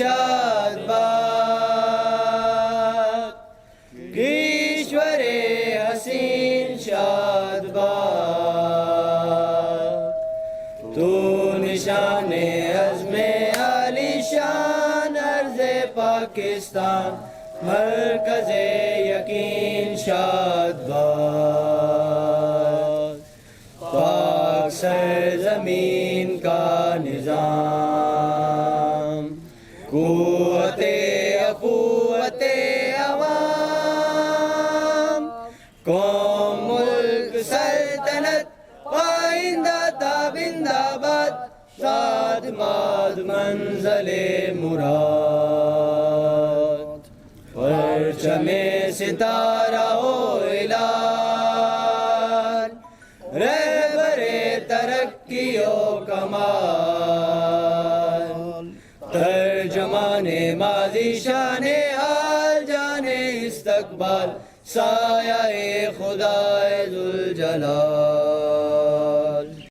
شاد باد کیشور حسین شاد باد تو نشان عزم عالی شان ارض پاکستان مرکز یقین شاد باد پاک سرزمین کا نظام قوت اخوت عوام قوم ملک سلطنت آئندہ تابندہ باد ساد ماد منزل مراد پرچم ستارہ ہو اعلان رہبر ترقی و کمال ترجمان ماضی شان حال جانے استقبال سایہ خدا ذوالجلال